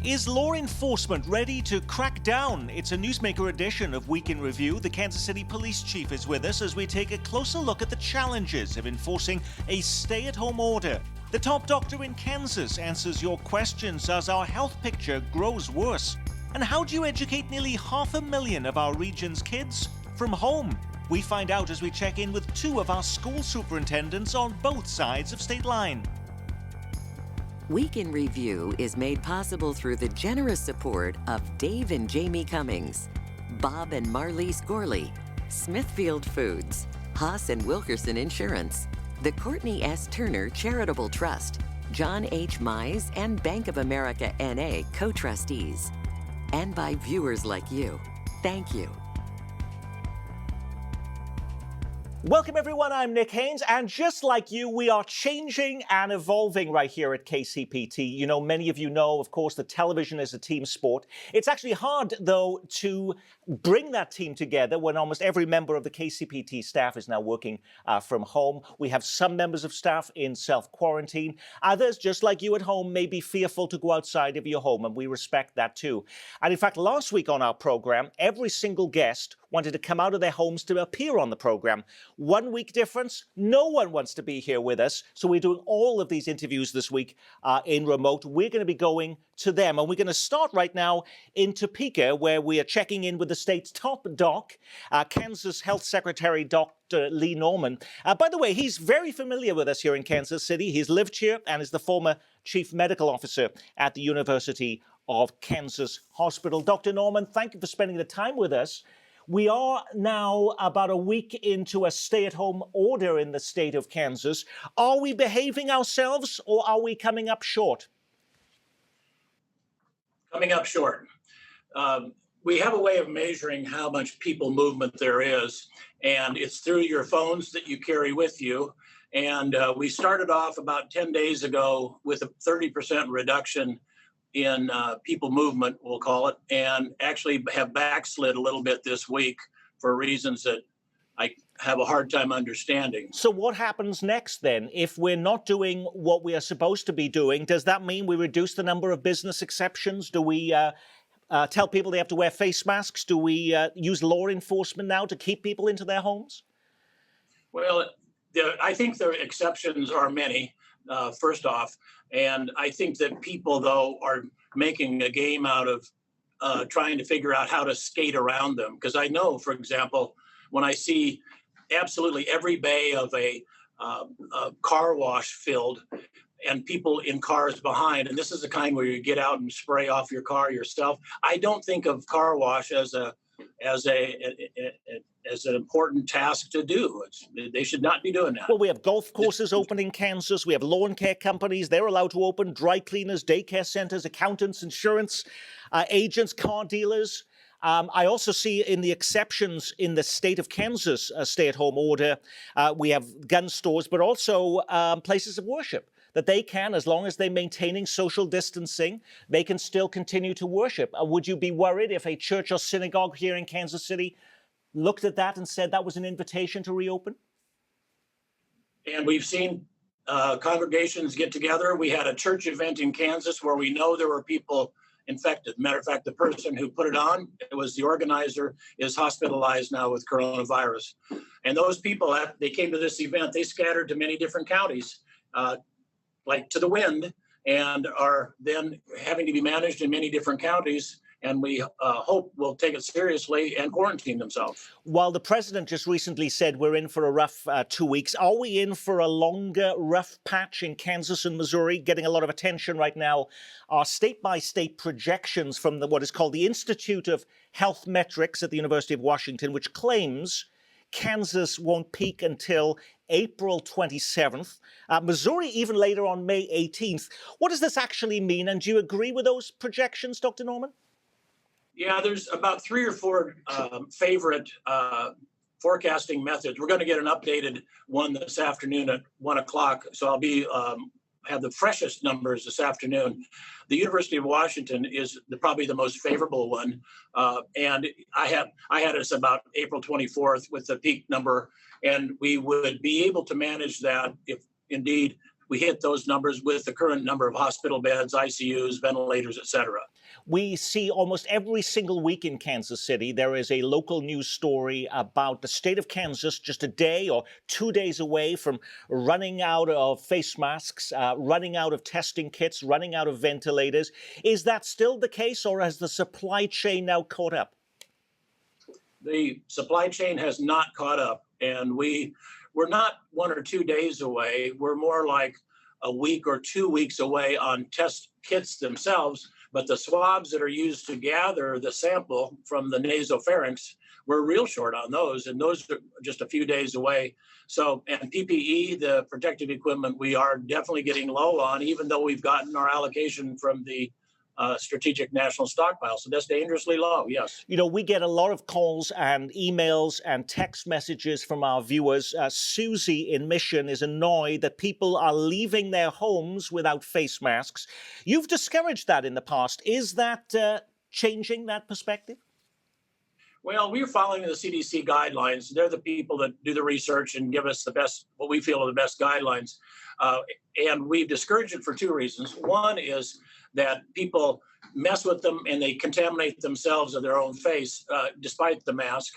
Is law enforcement ready to crack down? It's a newsmaker edition of Week in Review. The Kansas City Police Chief is with us as we take a closer look at the challenges of enforcing a stay-at-home order. The top doctor in Kansas answers your questions as our health picture grows worse. And how do you educate nearly 500,000 of our region's kids from home? We find out as we check in with two of our school superintendents on both sides of state line. Week in Review is made possible through the generous support of Dave and Jamie Cummings, Bob and Marlise Gorley, Smithfield Foods, Haas and Wilkerson Insurance, the Courtney S. Turner Charitable Trust, John H. Mize and Bank of America N.A. co-trustees, and by viewers like you. Thank you. Welcome everyone, I'm Nick Haynes, and just like you, we are changing and evolving right here at KCPT. You know, many of you know, of course, that television is a team sport. It's actually hard, though, to bring that team together when almost every member of the KCPT staff is now working from home. We have some members of staff in self-quarantine. Others, just like you at home, may be fearful to go outside of your home, and we respect that too. And in fact, last week on our program, every single guest wanted to come out of their homes to appear on the program. 1 week difference, no one wants to be here with us. So we're doing all of these interviews this week in remote. We're going to be going to them. And we're going to start right now in Topeka, where we are checking in with the state's top doc, Kansas Health Secretary Dr. Lee Norman. By the way, he's very familiar with us here in Kansas City. He's lived here and is the former chief medical officer at the University of Kansas Hospital. Dr. Norman, thank you for spending the time with us. We are now about a week into a stay-at-home order in the state of Kansas. Are we behaving ourselves or are we coming up short? Coming up short. We have a way of measuring how much people movement there is, and it's through your phones that you carry with you. And we started off about 10 days ago with a 30% reduction in people movement, we'll call it, and actually have backslid a little bit this week for reasons that I have a hard time understanding. So what happens next then? If we're not doing what we are supposed to be doing, does that mean we reduce the number of business exceptions? Do we tell people they have to wear face masks? Do we use law enforcement now to keep people into their homes? Well, I think the exceptions are many, first off. And I think that people, though, are making a game out of trying to figure out how to skate around them. Because I know, for example, when I see absolutely every bay of a car wash filled and people in cars behind, and this is the kind where you get out and spray off your car yourself, I don't think of car wash as an important task to do. They should not be doing that. Well, we have golf courses open in Kansas. We have lawn care companies. They're allowed to open. Dry cleaners, daycare centers, accountants, insurance agents, car dealers. I also see in the exceptions in the state of Kansas stay-at-home order, we have gun stores, but also places of worship that they can, as long as they're maintaining social distancing, they can still continue to worship. Would you be worried if a church or synagogue here in Kansas City looked at that and said that was an invitation to reopen? And we've seen congregations get together. We had a church event in Kansas where we know there were people infected. Matter of fact, the person who put it on, it was the organizer, is hospitalized now with coronavirus. And those people, they came to this event, they scattered to many different counties, like to the wind, and are then having to be managed in many different counties. And we hope will take it seriously and quarantine themselves. While the president just recently said we're in for a rough 2 weeks, are we in for a longer rough patch in Kansas and Missouri? Getting a lot of attention right now are state-by-state projections from what is called the Institute of Health Metrics at the University of Washington, which claims Kansas won't peak until April 27th. Missouri even later on May 18th. What does this actually mean? And do you agree with those projections, Dr. Norman? Yeah, there's about 3 or 4 favorite forecasting methods. We're going to get an updated one this afternoon at 1 o'clock. So I'll be have the freshest numbers this afternoon. The University of Washington is probably the most favorable one. And I had us about April 24th with the peak number, and we would be able to manage that if indeed we hit those numbers with the current number of hospital beds, ICUs, ventilators, et cetera. We see almost every single week in Kansas City, there is a local news story about the state of Kansas just a day or 2 days away from running out of face masks, running out of testing kits, running out of ventilators. Is that still the case, or has the supply chain now caught up? The supply chain has not caught up, and we're not 1 or 2 days away. We're more like a week or 2 weeks away on test kits themselves. But the swabs that are used to gather the sample from the nasopharynx, we're real short on those, and those are just a few days away. So, and PPE, the protective equipment, we are definitely getting low on, even though we've gotten our allocation from the strategic national stockpile. So that's dangerously low, yes. You know, we get a lot of calls and emails and text messages from our viewers. Susie in Mission is annoyed that people are leaving their homes without face masks. You've discouraged that in the past. Is that changing that perspective? Well, we're following the CDC guidelines. They're the people that do the research and give us the best, what we feel are the best guidelines. And we've discouraged it for two reasons. One is that people mess with them and they contaminate themselves or their own face despite the mask.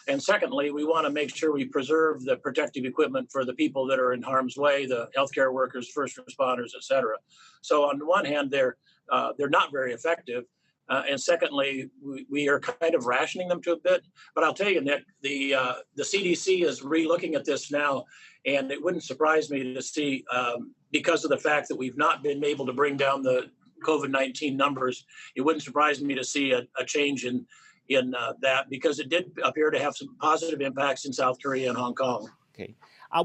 And secondly, we want to make sure we preserve the protective equipment for the people that are in harm's way, the healthcare workers, first responders, et cetera. So on the one hand, they're not very effective. And secondly, we are kind of rationing them to a bit. But I'll tell you, Nick, the CDC is re-looking at this now, and it wouldn't surprise me to see, because of the fact that we've not been able to bring down the COVID-19 numbers, it wouldn't surprise me to see a change in that, because it did appear to have some positive impacts in South Korea and Hong Kong. Okay.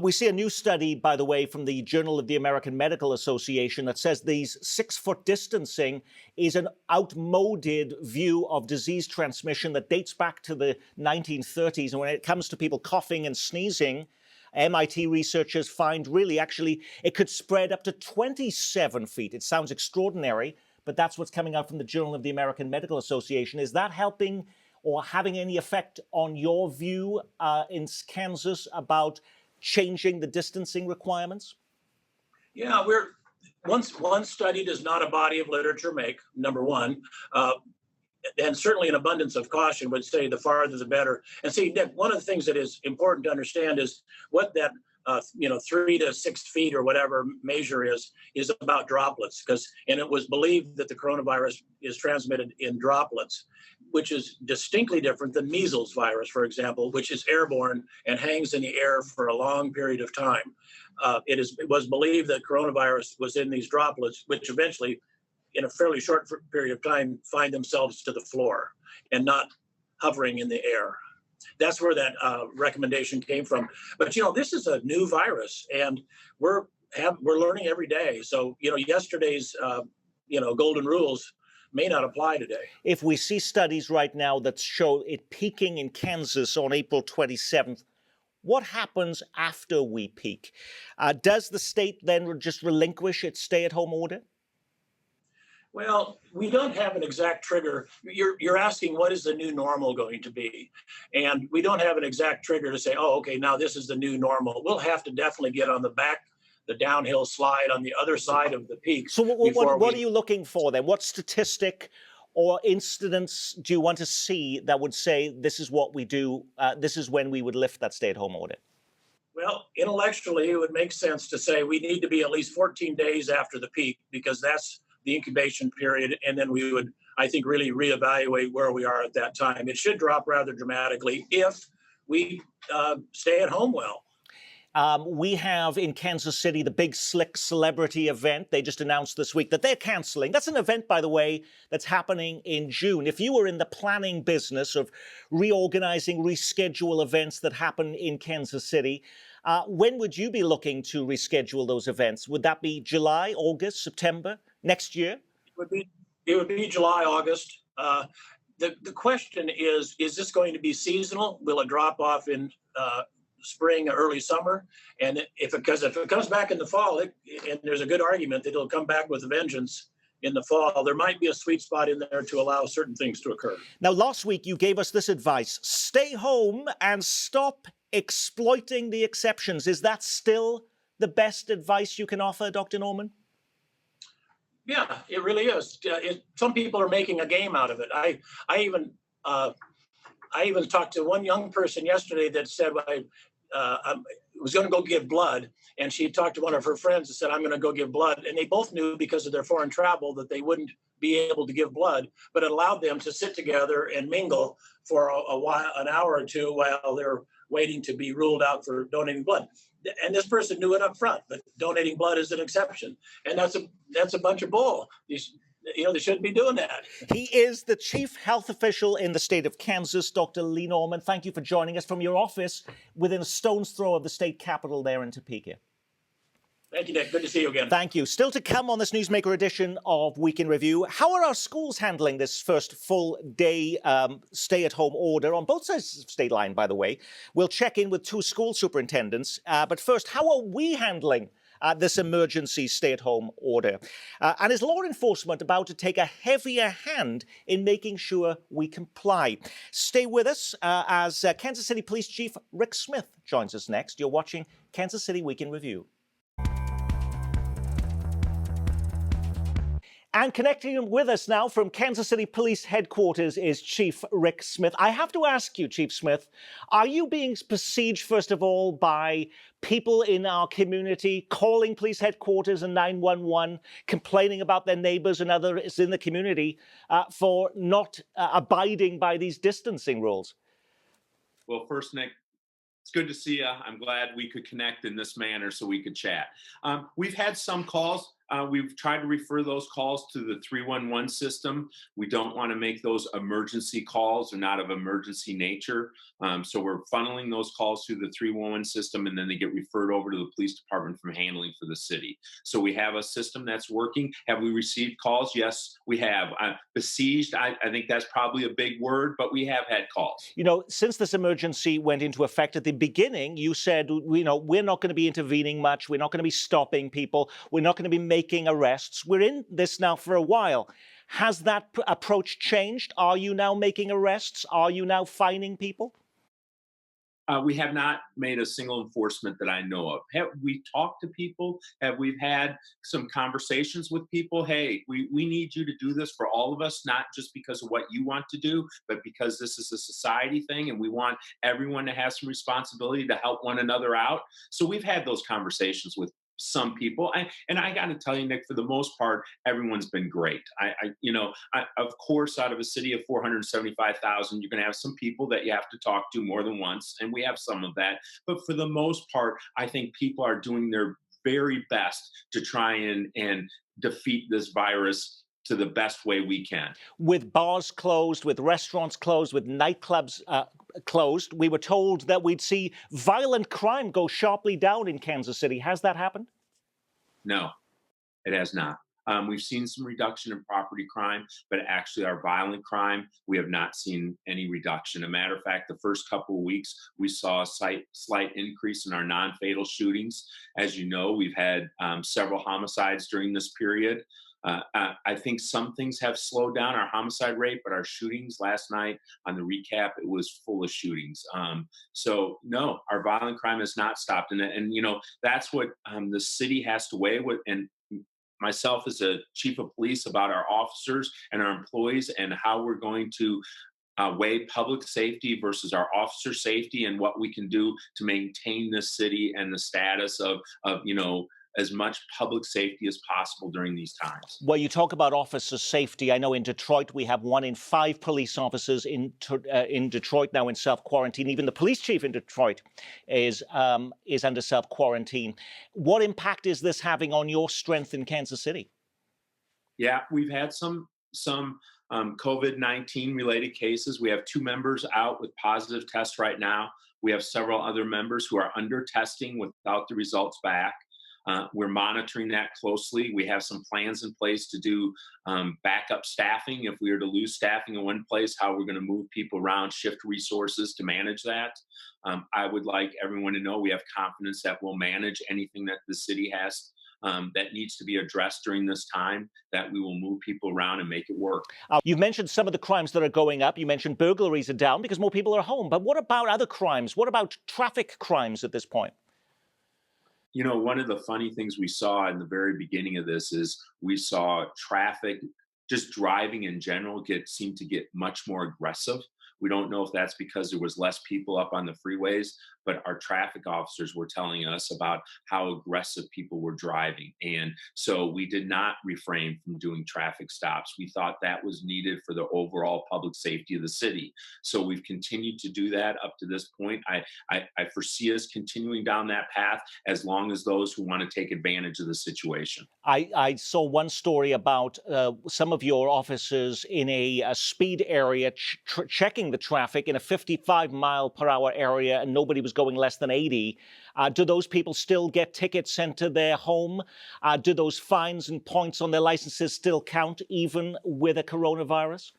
We see a new study, by the way, from the Journal of the American Medical Association that says these 6-foot distancing is an outmoded view of disease transmission that dates back to the 1930s. And when it comes to people coughing and sneezing, MIT researchers find really actually it could spread up to 27 feet. It sounds extraordinary, but that's what's coming out from the Journal of the American Medical Association. Is that helping or having any effect on your view in Kansas about changing the distancing requirements? Yeah, one study does not a body of literature make, number one. And certainly an abundance of caution would say the farther the better. And see, Nick, one of the things that is important to understand is what that 3 to 6 feet or whatever measure is about droplets, and it was believed that the coronavirus is transmitted in droplets, which is distinctly different than measles virus, for example, which is airborne and hangs in the air for a long period of time. It was believed that coronavirus was in these droplets, which eventually, in a fairly short period of time, find themselves to the floor and not hovering in the air. That's where that recommendation came from. But, this is a new virus, and we're learning every day. So, yesterday's, golden rules may not apply today. If we see studies right now that show it peaking in Kansas on April 27th, what happens after we peak? Does the state then just relinquish its stay-at-home order? Well, we don't have an exact trigger. You're asking what is the new normal going to be? And we don't have an exact trigger to say, oh, okay, now this is the new normal. We'll have to definitely get on the downhill slide on the other side of the peak. So what are you looking for then? What statistic or incidents do you want to see that would say this is what we do, this is when we would lift that stay-at-home order? Well, intellectually, it would make sense to say we need to be at least 14 days after the peak, because that's the incubation period, and then we would, I think, really reevaluate where we are at that time. It should drop rather dramatically if we stay at home well. We have in Kansas City the big Slick celebrity event. They just announced this week that they're canceling. That's an event, by the way, that's happening in June. If you were in the planning business of reorganizing, reschedule events that happen in Kansas City, when would you be looking to reschedule those events? Would that be July, August, September, next year? It would be July, August. The question is this going to be seasonal? Will it drop off in spring or early summer? And if it comes back in the fall, and there's a good argument that it'll come back with a vengeance in the fall, there might be a sweet spot in there to allow certain things to occur. Now, last week you gave us this advice: stay home and stop exploiting the exceptions. Is that still the best advice you can offer, Dr. Norman? Yeah, it really is. Some people are making a game out of it. I even talked to one young person yesterday that said, I was going to go give blood. And she talked to one of her friends and said, I'm going to go give blood. And they both knew because of their foreign travel that they wouldn't be able to give blood, but it allowed them to sit together and mingle for a while, an hour or two, while they're waiting to be ruled out for donating blood. And this person knew it up front, but donating blood is an exception. And that's a bunch of bull. They shouldn't be doing that. He is the chief health official in the state of Kansas, Dr. Lee Norman. Thank you for joining us from your office within a stone's throw of the state capitol there in Topeka. Thank you, Nick. Good to see you again. Thank you. Still to come on this Newsmaker edition of Week in Review. How are our schools handling this first full day stay-at-home order on both sides of the state line, by the way? We'll check in with two school superintendents. But first, how are we handling this emergency stay-at-home order? And is law enforcement about to take a heavier hand in making sure we comply? Stay with us as Kansas City Police Chief Rick Smith joins us next. You're watching Kansas City Week in Review. And connecting with us now from Kansas City Police Headquarters is Chief Rick Smith. I have to ask you, Chief Smith, are you being besieged, first of all, by people in our community calling police headquarters and 911, complaining about their neighbors and others in the community for not abiding by these distancing rules? Well, first, Nick, it's good to see you. I'm glad we could connect in this manner so we could chat. We've had some calls. We've tried to refer those calls to the 311 system. We don't want to make those emergency calls. They're not of emergency nature. So we're funneling those calls through the 311 system, and then they get referred over to the police department from handling for the city. So we have a system that's working. Have we received calls? Yes, we have. Besieged, I think that's probably a big word, but we have had calls. You know, since this emergency went into effect at the beginning, you said, we're not going to be intervening much. We're not going to be stopping people. We're not going to be making arrests. We're in this now for a while. Has that approach changed? Are you now making arrests? Are you now fining people? We have not made a single enforcement that I know of. Have we talked to people? Have we had some conversations with people? Hey, we need you to do this for all of us, not just because of what you want to do, but because this is a society thing and we want everyone to have some responsibility to help one another out. So we've had those conversations with some people, and I got to tell you, Nick, for the most part, everyone's been great. Of course, out of a city of 475,000, you're going to have some people that you have to talk to more than once, and we have some of that. But for the most part, I think people are doing their very best to try and defeat this virus to the best way we can. With bars closed, with restaurants closed, with nightclubs closed, we were told that we'd see violent crime go sharply down in Kansas City. Has that happened? No, it has not. We've seen some reduction in property crime, but actually our violent crime, we have not seen any reduction. As a matter of fact, the first couple of weeks, we saw a slight increase in our non-fatal shootings. As you know, we've had several homicides during this period. I think some things have slowed down our homicide rate, but our shootings last night on the recap, it was full of shootings. So no, our violent crime has not stopped. And that's what the city has to weigh with, and myself as a chief of police, about our officers and our employees and how we're going to weigh public safety versus our officer safety and what we can do to maintain this city and the status of as much public safety as possible during these times. Well, you talk about officer safety. I know in Detroit we have 1 in 5 police officers in Detroit now in self-quarantine. Even the police chief in Detroit is under self-quarantine. What impact is this having on your strength in Kansas City? Yeah, we've had some COVID-19 related cases. We have 2 members out with positive tests right now. We have several other members who are under testing without the results back. We're monitoring that closely. We have some plans in place to do backup staffing. If we were to lose staffing in one place, how we're going to move people around, shift resources to manage that. I would like everyone to know we have confidence that we'll manage anything that the city has that needs to be addressed during this time, that we will move people around and make it work. You mentioned some of the crimes that are going up. You mentioned burglaries are down because more people are home. But what about other crimes? What about traffic crimes at this point? You know, one of the funny things we saw in the very beginning of this is we saw traffic, just driving in general, seem to get much more aggressive. We don't know if that's because there was less people up on the freeways, but our traffic officers were telling us about how aggressive people were driving. And so we did not refrain from doing traffic stops. We thought that was needed for the overall public safety of the city. So we've continued to do that up to this point. I foresee us continuing down that path as long as those who want to take advantage of the situation. I saw one story about some of your officers in a speed area checking the traffic in a 55-mile-per-hour area, and nobody was going less than 80. Do those people still get tickets sent to their home? Do those fines and points on their licenses still count, even with a coronavirus?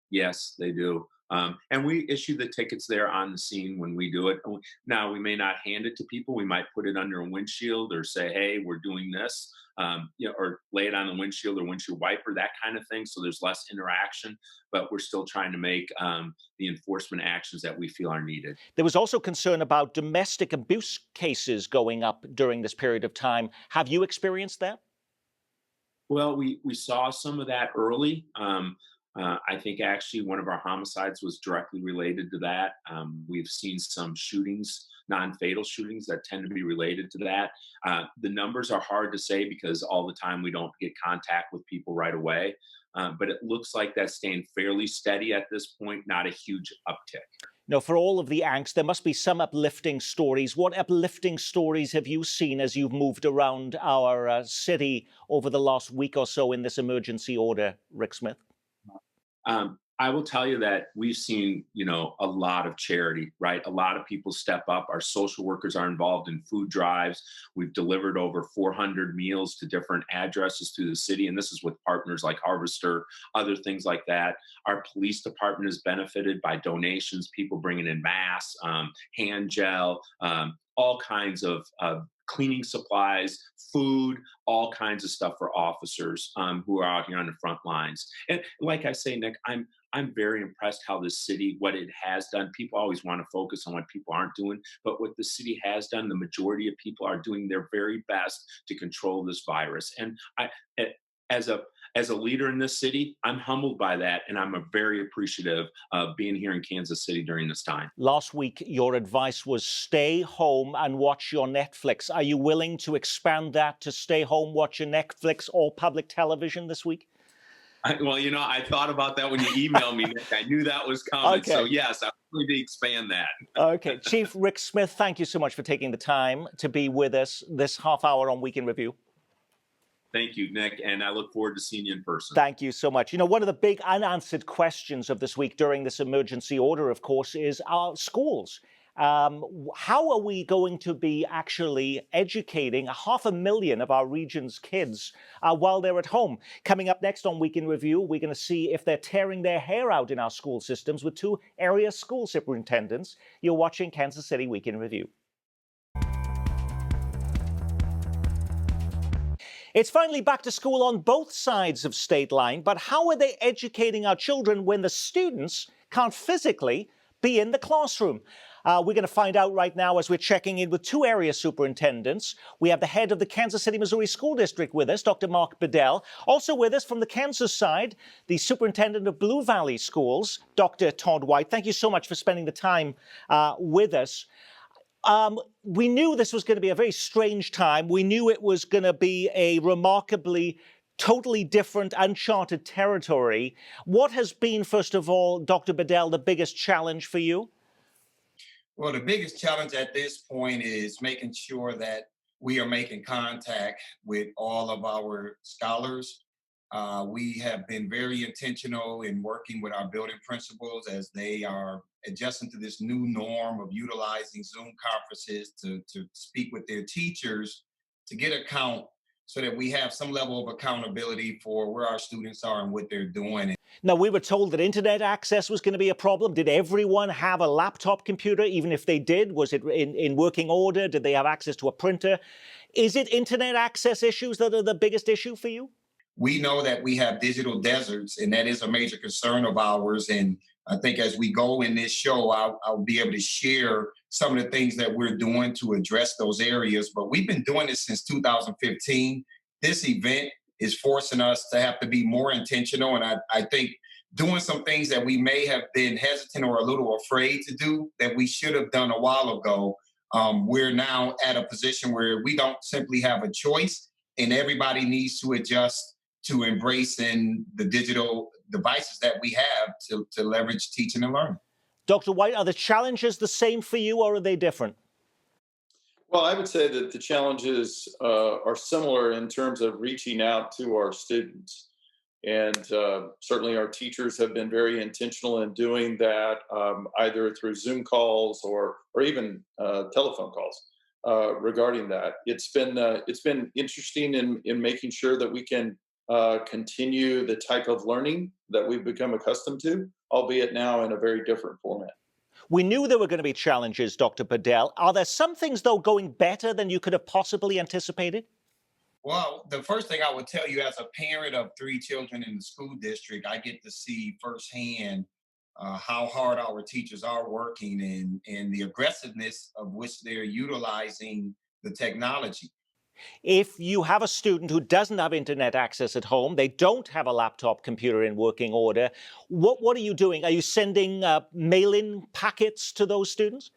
Yes, they do. And we issue the tickets there on the scene when we do it. Now, we may not hand it to people. We might put it under a windshield or say, hey, we're doing this, or lay it on the windshield or windshield wiper, that kind of thing. So there's less interaction, but we're still trying to make the enforcement actions that we feel are needed. There was also concern about domestic abuse cases going up during this period of time. Have you experienced that? Well, we saw some of that early. I think actually one of our homicides was directly related to that. We've seen some shootings, non-fatal shootings that tend to be related to that. The numbers are hard to say because all the time we don't get contact with people right away. But it looks like that's staying fairly steady at this point, not a huge uptick. Now, for all of the angst, there must be some uplifting stories. What uplifting stories have you seen as you've moved around our city over the last week or so in this emergency order, Rick Smith? I will tell you that we've seen, a lot of charity, right? A lot of people step up. Our social workers are involved in food drives. We've delivered over 400 meals to different addresses through the city. And this is with partners like Harvester, other things like that. Our police department has benefited by donations, people bringing in masks, hand gel, all kinds of cleaning supplies, food, all kinds of stuff for officers who are out here on the front lines. And like I say, Nick, I'm very impressed how the city, what it has done. People always want to focus on what people aren't doing, but what the city has done, the majority of people are doing their very best to control this virus. And as a leader in this city, I'm humbled by that, and I'm very appreciative of being here in Kansas City during this time. Last week, your advice was stay home and watch your Netflix. Are you willing to expand that to stay home, watch your Netflix or public television this week? I thought about that when you emailed me, Nick. I knew that was coming. Okay. So, yes, I'm going to expand that. Okay. Chief Rick Smith, thank you so much for taking the time to be with us this half hour on Week in Review. Thank you, Nick, and I look forward to seeing you in person. Thank you so much. One of the big unanswered questions of this week during this emergency order, of course, is our schools. How are we going to be actually educating 500,000 of our region's kids while they're at home? Coming up next on Week in Review, we're going to see if they're tearing their hair out in our school systems with two area school superintendents. You're watching Kansas City Week in Review. It's finally back to school on both sides of state line, but how are they educating our children when the students can't physically be in the classroom? We're going to find out right now as we're checking in with two area superintendents. We have the head of the Kansas City, Missouri School District with us, Dr. Mark Bedell. Also with us from the Kansas side, the superintendent of Blue Valley Schools, Dr. Todd White. Thank you so much for spending the time with us. We knew this was going to be a very strange time. We knew it was going to be a remarkably totally different, uncharted territory. What has been, first of all, Dr. Bedell, the biggest challenge for you? Well, the biggest challenge at this point is making sure that we are making contact with all of our scholars. We have been very intentional in working with our building principals as they are adjusting to this new norm of utilizing Zoom conferences to speak with their teachers to get a count so that we have some level of accountability for where our students are and what they're doing. Now, we were told that internet access was going to be a problem. Did everyone have a laptop computer? Even if they did, was it in working order? Did they have access to a printer? Is it internet access issues that are the biggest issue for you? We know that we have digital deserts, and that is a major concern of ours. And I think as we go in this show, I'll be able to share some of the things that we're doing to address those areas. But we've been doing this since 2015. This event is forcing us to have to be more intentional. And I think doing some things that we may have been hesitant or a little afraid to do that we should have done a while ago, we're now at a position where we don't simply have a choice, and everybody needs to adjust to embracing the digital devices that we have to leverage teaching and learning. Dr. White, are the challenges the same for you or are they different? Well, I would say that the challenges are similar in terms of reaching out to our students. And certainly our teachers have been very intentional in doing that, either through Zoom calls or even telephone calls regarding that. It's been interesting in making sure that we can continue the type of learning that we've become accustomed to, albeit now in a very different format. We knew there were going to be challenges, Dr. Bedell. Are there some things, though, going better than you could have possibly anticipated? Well, the first thing I would tell you as a parent of 3 children in the school district, I get to see firsthand how hard our teachers are working and the aggressiveness of which they're utilizing the technology. If you have a student who doesn't have internet access at home, they don't have a laptop computer in working order, what are you doing? Are you sending mail-in packets to those students?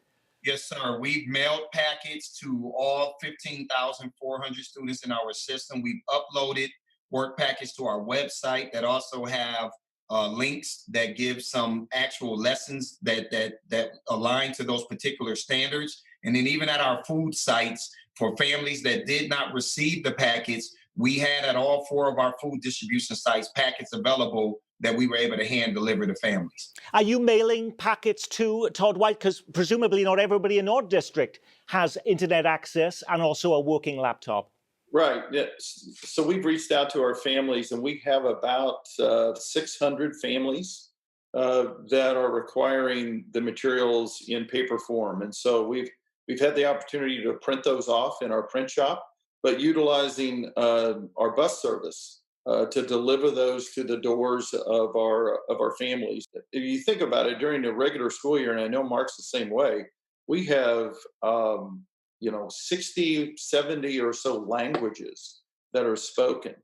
Yes, sir. We've mailed packets to all 15,400 students in our system. We've uploaded work packets to our website that also have links that give some actual lessons that align to those particular standards. And then even at our food sites, for families that did not receive the packets, we had at all 4 of our food distribution sites packets available that we were able to hand deliver to families. Are you mailing packets to Todd White? Because presumably not everybody in our district has internet access and also a working laptop. Right. Yeah. So we've reached out to our families, and we have about 600 families that are requiring the materials in paper form. And so we've had the opportunity to print those off in our print shop, but utilizing our bus service to deliver those to the doors of our families. If you think about it, during the regular school year, and I know Mark's the same way, we have 60, 70 or so languages that are spoken.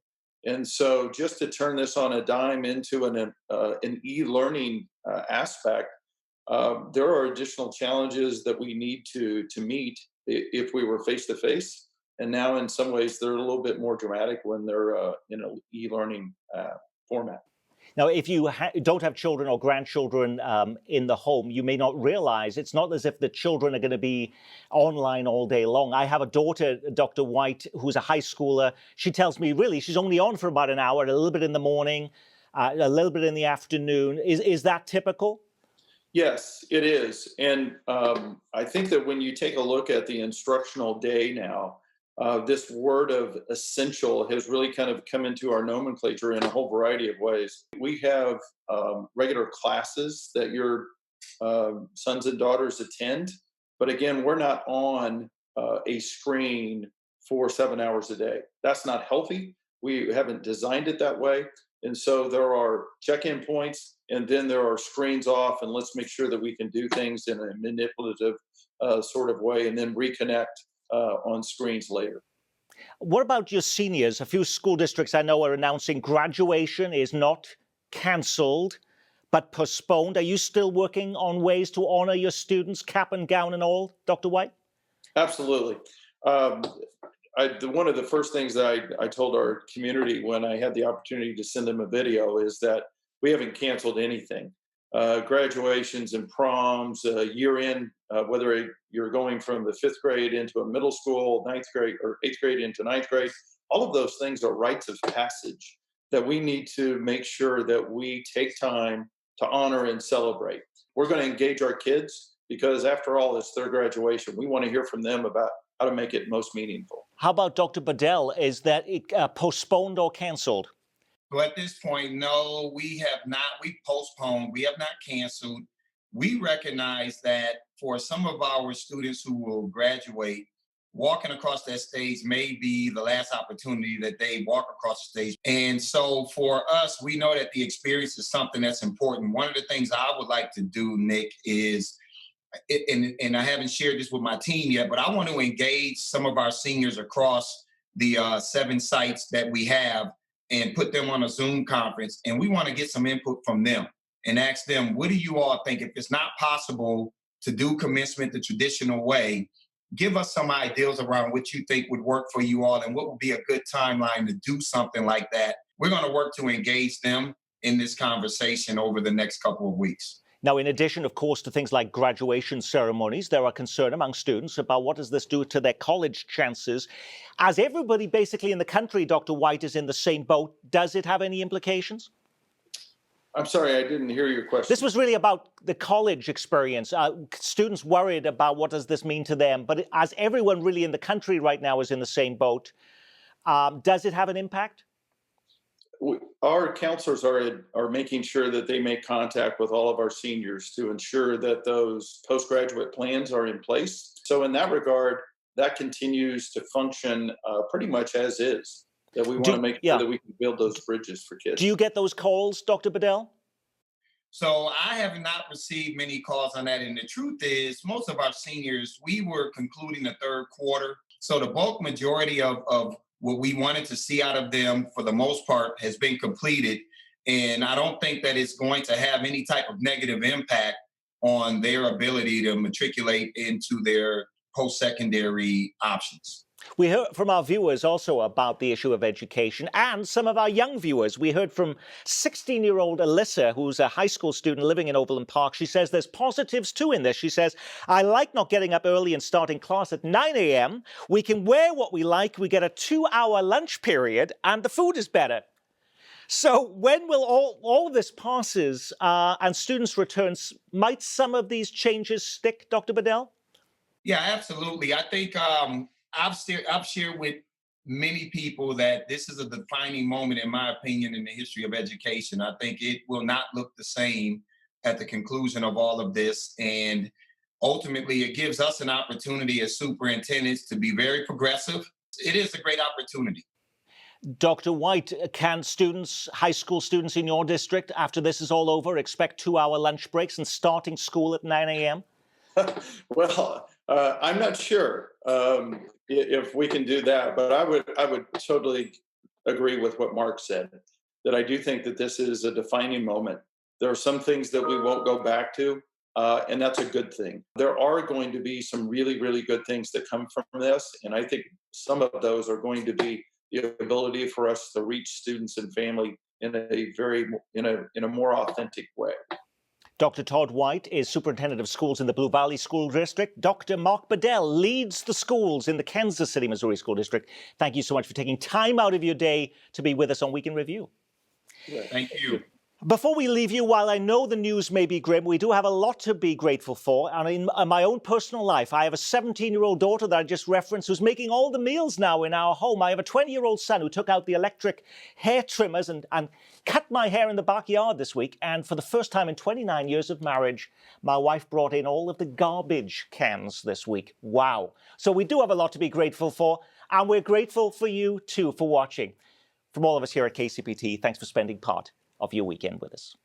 And so just to turn this on a dime into an e-learning aspect, there are additional challenges that we need to meet if we were face to face. And now in some ways, they're a little bit more dramatic when they're in an e-learning format. Now, if you don't have children or grandchildren in the home, you may not realize it's not as if the children are going to be online all day long. I have a daughter, Dr. White, who's a high schooler. She tells me, really, she's only on for about an hour, a little bit in the morning, a little bit in the afternoon. Is that typical? Yes, it is. And I think that when you take a look at the instructional day now, this word of essential has really kind of come into our nomenclature in a whole variety of ways. We have regular classes that your sons and daughters attend, but again, we're not on a screen for 7 hours a day. That's not healthy. We haven't designed it that way. And so there are check-in points, and then there are screens off, and let's make sure that we can do things in a manipulative sort of way and then reconnect on screens later. What about your seniors? A few school districts I know are announcing graduation is not cancelled, but postponed. Are you still working on ways to honor your students, cap and gown and all, Dr. White? Absolutely. One of the first things that I told our community when I had the opportunity to send them a video is that we haven't canceled anything. Graduations and proms, year end, whether you're going from the 5th grade into a middle school, 9th grade or 8th grade into 9th grade, all of those things are rites of passage that we need to make sure that we take time to honor and celebrate. We're going to engage our kids because after all, it's their graduation. We want to hear from them about how to make it most meaningful. How about Dr. Bedell? Is that it postponed or canceled? So at this point, no, we have not. We postponed. We have not canceled. We recognize that for some of our students who will graduate, walking across that stage may be the last opportunity that they walk across the stage. And so for us, we know that the experience is something that's important. One of the things I would like to do, Nick, is, and I haven't shared this with my team yet, but I want to engage some of our seniors across the 7 sites that we have and put them on a Zoom conference. And we want to get some input from them and ask them, what do you all think? If it's not possible to do commencement the traditional way, give us some ideas around what you think would work for you all and what would be a good timeline to do something like that. We're going to work to engage them in this conversation over the next couple of weeks. Now, in addition, of course, to things like graduation ceremonies, there are concern among students about what does this do to their college chances. As everybody basically in the country, Dr. White, is in the same boat, does it have any implications? I'm sorry, I didn't hear your question. This was really about the college experience. Students worried about what does this mean to them. But as everyone really in the country right now is in the same boat, does it have an impact? Our counselors are making sure that they make contact with all of our seniors to ensure that those postgraduate plans are in place. So in that regard, that continues to function pretty much as is. That we want to make sure that we can build those bridges for kids. Do you get those calls, Dr. Bedell? So I have not received many calls on that. And the truth is, most of our seniors, we were concluding the third quarter. So the bulk majority of what we wanted to see out of them, for the most part, has been completed. And I don't think that it's going to have any type of negative impact on their ability to matriculate into their post-secondary options. We heard from our viewers also about the issue of education and some of our young viewers. We heard from 16-year-old Alyssa, who's a high school student living in Overland Park. She says there's positives too in this. She says, I like not getting up early and starting class at 9 a.m. We can wear what we like. We get a 2-hour lunch period and the food is better. So when will all of this passes and students return, might some of these changes stick, Dr. Bedell? Yeah, absolutely. I think I've shared with many people that this is a defining moment, in my opinion, in the history of education. I think it will not look the same at the conclusion of all of this. And ultimately, it gives us an opportunity as superintendents to be very progressive. It is a great opportunity. Dr. White, can students, high school students in your district, after this is all over, expect 2-hour lunch breaks and starting school at 9 a.m.? Well, I'm not sure if we can do that, but I would totally agree with what Mark said, that I do think that this is a defining moment. There are some things that we won't go back to, and that's a good thing. There are going to be some really, really good things that come from this, and I think some of those are going to be the ability for us to reach students and family in a more authentic way. Dr. Todd White is Superintendent of Schools in the Blue Valley School District. Dr. Mark Bedell leads the schools in the Kansas City, Missouri School District. Thank you so much for taking time out of your day to be with us on Week in Review. Yeah, thank you. Before we leave you, while I know the news may be grim, we do have a lot to be grateful for. And in my own personal life, I have a 17-year-old daughter that I just referenced who's making all the meals now in our home. I have a 20-year-old son who took out the electric hair trimmers and cut my hair in the backyard this week. And for the first time in 29 years of marriage, my wife brought in all of the garbage cans this week. Wow. So we do have a lot to be grateful for. And we're grateful for you, too, for watching. From all of us here at KCPT, thanks for spending part of your weekend with us.